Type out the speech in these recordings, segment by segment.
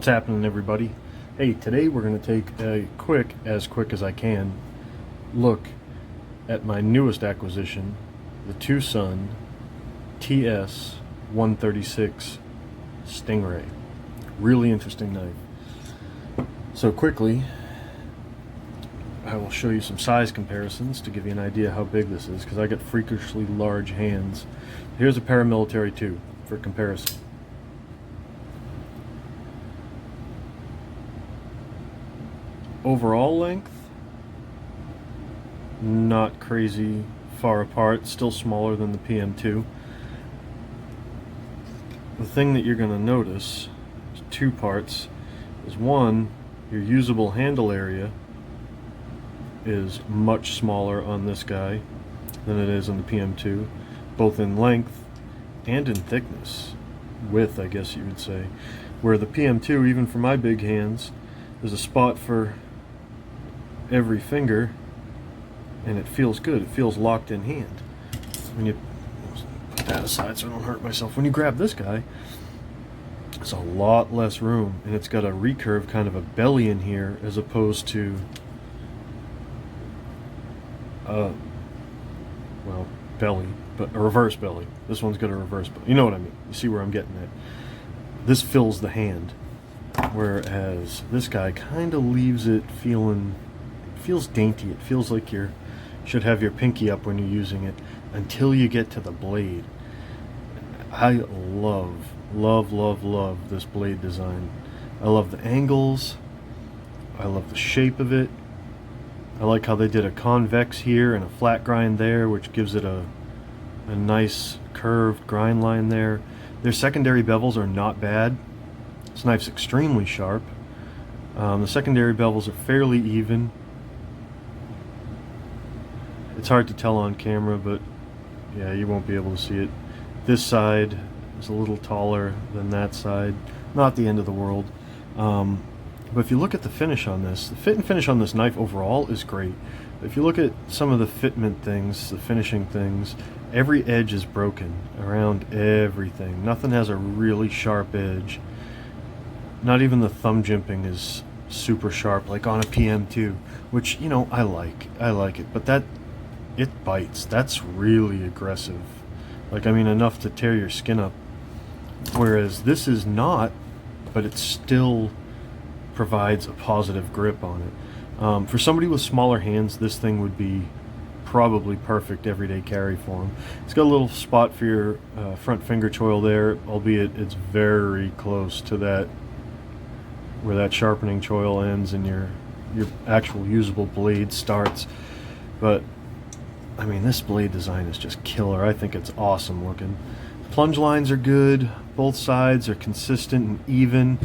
What's happening, everybody? Hey, today we're going to take a quick as I can, look at my newest acquisition, the TwoSun TS136 Stingray. Really interesting knife. So quickly, I will show you some size comparisons to give you an idea how big this is, because I got freakishly large hands. Here's a paramilitary too, for comparison. Overall length, not crazy far apart, still smaller than the PM2. The thing that you're going to notice is two parts. Is one, your usable handle area is much smaller on this guy than it is on the PM2, both in length and in thickness, width I guess you would say. Where the PM2, even for my big hands, there's a spot for every finger, and it feels good. It feels locked in hand. When you put that aside so I don't hurt myself, when you grab this guy, it's a lot less room, and it's got a recurve kind of a belly in here as opposed to well, belly, but a reverse belly. This one's got a reverse belly. You know what I mean? You see where I'm getting at? This fills the hand, whereas this guy kind of leaves it feels dainty. It feels like you should have your pinky up when you're using it until you get to the blade. I love this blade design. I love the angles. I love the shape of it. I like how they did a convex here and a flat grind there, which gives it a nice curved grind line there. Their secondary bevels are not bad. This knife's extremely sharp. The secondary bevels are fairly even. It's hard to tell on camera, but yeah, you won't be able to see it. This side is a little taller than that side. Not the end of the world. But if you look at the finish on this, the fit and finish on this knife overall is great. But if you look at some of the fitment things, the finishing things, every edge is broken around everything. Nothing has a really sharp edge. Not even the thumb jimping is super sharp like on a PM2, which, you know, I like it, but it bites. That's really aggressive. Like, I mean, enough to tear your skin up. Whereas this is not, but it still provides a positive grip on it. For somebody with smaller hands, this thing would be probably perfect everyday carry for them. It's got a little spot for your front finger choil there, albeit it's very close to that, where that sharpening choil ends and your actual usable blade starts. But I mean, this blade design is just killer. I think it's awesome looking. Plunge lines are good. Both sides are consistent and even.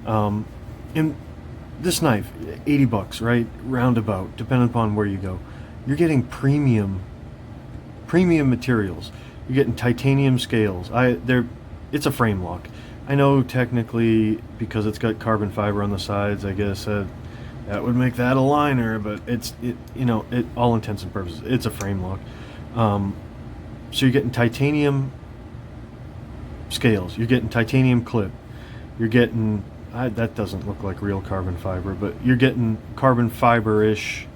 And this knife, 80 bucks, right? Roundabout, depending upon where you go. You're getting premium materials. You're getting titanium scales. It's a frame lock. I know technically, because it's got carbon fiber on the sides, I guess that would make that a liner, but you know, all intents and purposes, it's a frame lock. So you're getting titanium scales, you're getting titanium clip, you're getting, that doesn't look like real carbon fiber, but you're getting carbon fiber-ish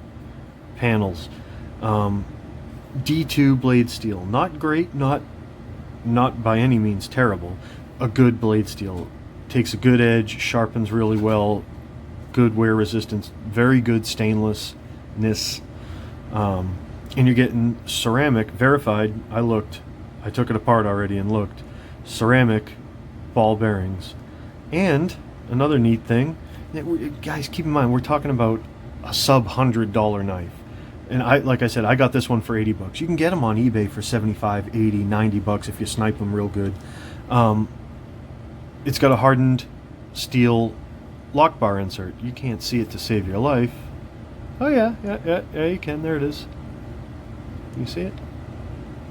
panels. D2 blade steel, not great, not by any means terrible. A good blade steel, takes a good edge, sharpens really well, good wear resistance, very good stainlessness, and you're getting ceramic, verified. I took it apart already and looked, ceramic ball bearings. And another neat thing, guys, keep in mind, we're talking about a sub $100 knife, and like I said, I got this one for 80 bucks. You can get them on eBay for 75, 80, 90 bucks if you snipe them real good. It's got a hardened steel lock bar insert. You can't see it to save your life. Oh yeah, you can. There it is. You see it?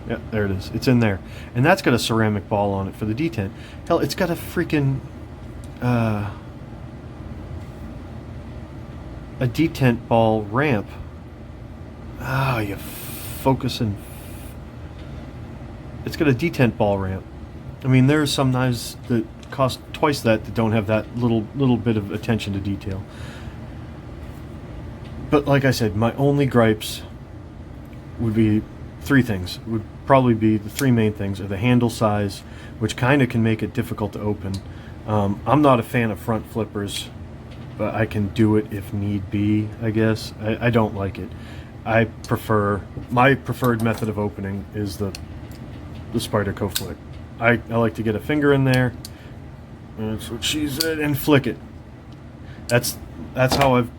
Yeah, there it is. It's in there. And that's got a ceramic ball on it for the detent. Hell, it's got a freaking a detent ball ramp. Ah, you focusing. It's got a detent ball ramp. I mean, there are some knives that cost twice that don't have that little bit of attention to detail. But like I said, my only gripes would be three things. Would probably be the three main things are the handle size, which kind of can make it difficult to open. I'm not a fan of front flippers, but I can do it if need be, I guess. I don't like it. My preferred method of opening is the Spyderco flick. I like to get a finger in there, and that's what she said, and flick it. That's how I've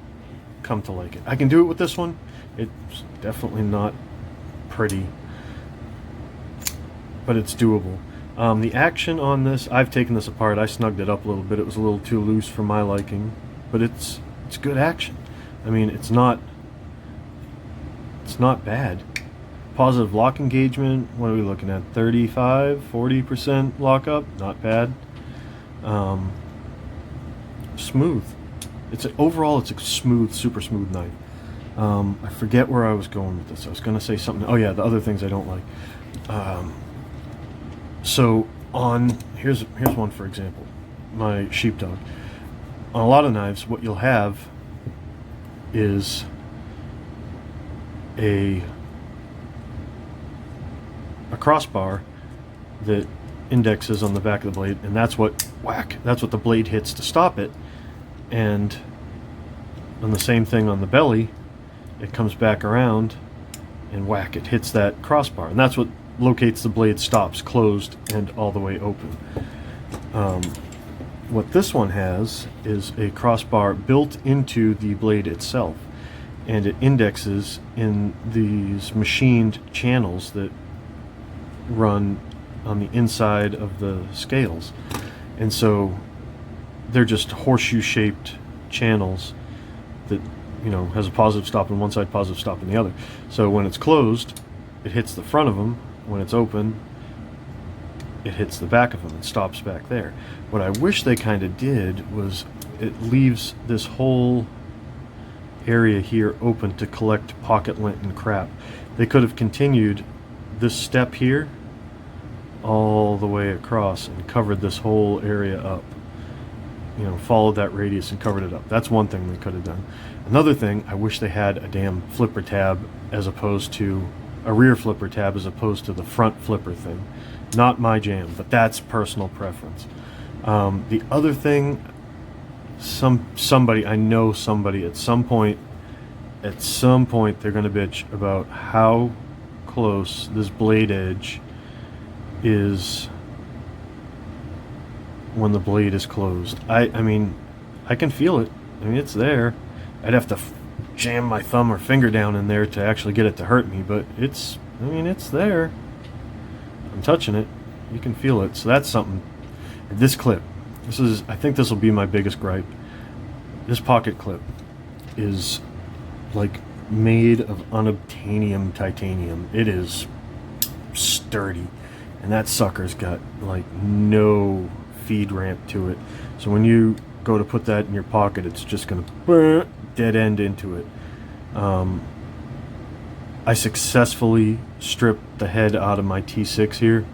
come to like it. I can do it with this one. It's definitely not pretty, but it's doable. The action on this, I've taken this apart. I snugged it up a little bit. It was a little too loose for my liking, but it's good action. I mean, it's not bad. Positive lock engagement, what are we looking at? 35-40% lockup, not bad. Smooth. Overall it's a smooth, super smooth knife. I forget where I was going with this. I was going to say something. Oh yeah, the other things I don't like. So here's one for example. My sheepdog. On a lot of knives, what you'll have is a crossbar that indexes on the back of the blade, and that's what the blade hits to stop it. And on the same thing on the belly, it comes back around and whack, it hits that crossbar, and that's what locates the blade stops closed and all the way open. What this one has is a crossbar built into the blade itself, and it indexes in these machined channels that run on the inside of the scales, and so they're just horseshoe shaped channels that, you know, has a positive stop on one side, positive stop on the other. So when it's closed, it hits the front of them. When it's open, it hits the back of them and stops back there. What I wish they kind of did was it leaves this whole area here open to collect pocket lint and crap. They could have continued this step here all the way across and covered this whole area up. You know, followed that radius and covered it up. That's one thing they could have done. Another thing, I wish they had a damn flipper tab as opposed to a rear flipper tab as opposed to the front flipper thing. Not my jam, but that's personal preference. The other thing, somebody I know somebody at some point they're going to bitch about how close this blade edge is when the blade is closed. I mean, I can feel it. I mean, it's there. I'd have to jam my thumb or finger down in there to actually get it to hurt me, but it's there. I'm touching it. You can feel it. So that's something. This clip, I think this will be my biggest gripe. This pocket clip is like made of unobtainium titanium. It is sturdy, and that sucker's got like no feed ramp to it. So when you go to put that in your pocket, it's just going to dead end into it. I successfully stripped the head out of my T6 here,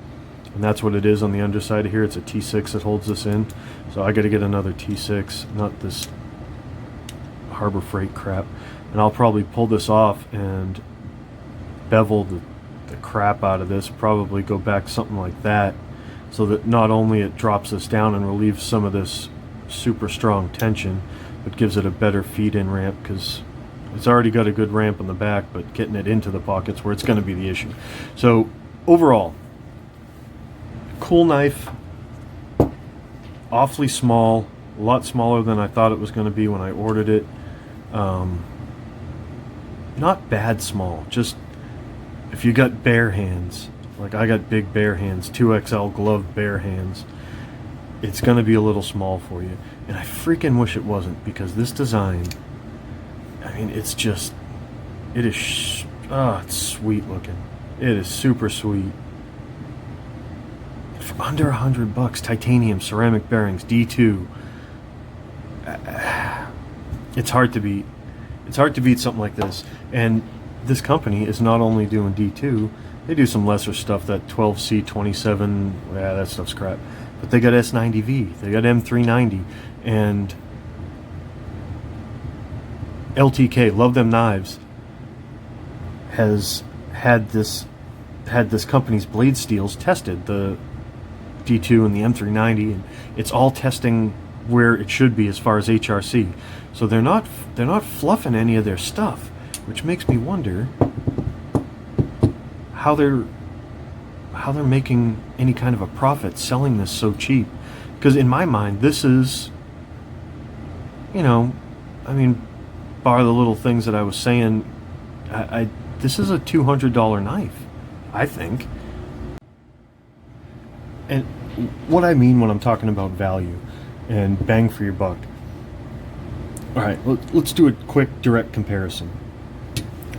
and that's what it is on the underside of here. It's a T6 that holds this in. So I got to get another T6, not this Harbor Freight crap. And I'll probably pull this off and bevel the crap out of this, probably go back something like that, so that not only it drops this down and relieves some of this super strong tension, but gives it a better feed-in ramp, because it's already got a good ramp on the back, but getting it into the pockets where it's going to be the issue. So overall, cool knife, awfully small, a lot smaller than I thought it was going to be when I ordered it. Not bad small, just if you got bare hands, like I got big bare hands, 2XL glove bare hands, it's going to be a little small for you. And I freaking wish it wasn't, because this design, I mean, it's just, it's sweet looking. It is super sweet. For under $100, titanium ceramic bearings, D2. It's hard to beat. It's hard to beat something like this. And this company is not only doing D2, they do some lesser stuff, that 12C27, yeah, that stuff's crap. but they got S90V, they got M390, and LTK, Love Them Knives, has had this company's blade steels tested, the D2 and the M390, and it's all testing where it should be as far as HRC. So they're not fluffing any of their stuff, which makes me wonder how they're making any kind of a profit selling this so cheap. Because in my mind, this is, you know, I mean, bar the little things that I was saying, this is a $200 knife, I think. And what I mean when I'm talking about value and bang for your buck. All right, let's do a quick direct comparison.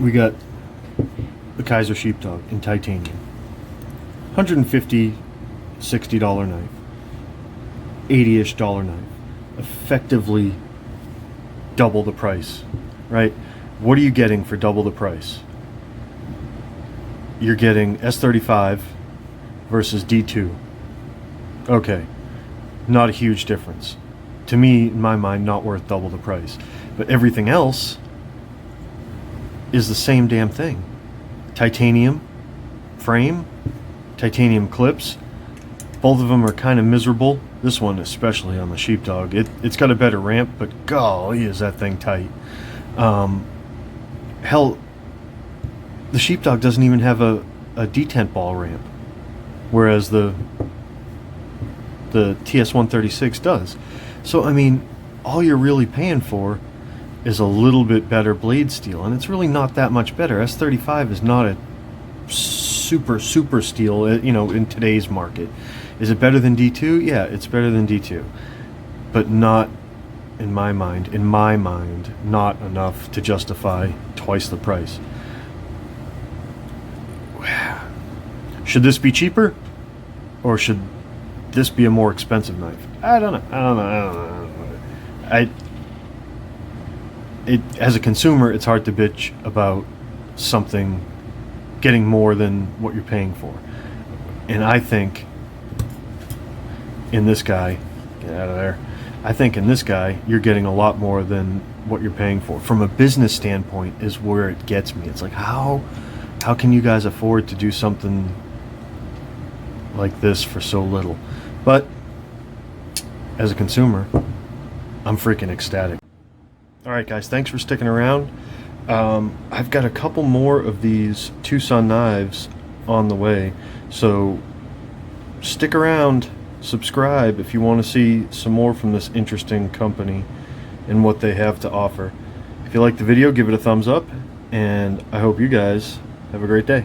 We got the Kaiser Sheepdog in titanium, $150, $60 knife, $80-ish knife, effectively double the price, right? What are you getting for double the price? You're getting S35 versus D2. Okay, not a huge difference. To me, in my mind, not worth double the price. But everything else is the same damn thing. Titanium frame, titanium clips. Both of them are kind of miserable. This one especially on the Sheepdog. It's got a better ramp, but golly, is that thing tight. Hell, the Sheepdog doesn't even have a detent ball ramp, whereas the TS136 does. So I mean, all you're really paying for is a little bit better blade steel, and it's really not that much better. S35 is not a super steel, you know, in today's market. Is it better than D2? Yeah, it's better than D2, but not, in my mind, not enough to justify twice the price. Should this be cheaper, or should this be a more expensive knife? I don't know. As a consumer, it's hard to bitch about something getting more than what you're paying for. And I think in this guy, get out of there, I think in this guy, you're getting a lot more than what you're paying for. From a business standpoint is where it gets me. It's like, how can you guys afford to do something like this for so little? But as a consumer, I'm freaking ecstatic. Alright guys, thanks for sticking around. I've got a couple more of these TwoSun knives on the way, so stick around, subscribe if you want to see some more from this interesting company and what they have to offer. If you like the video, give it a thumbs up, and I hope you guys have a great day.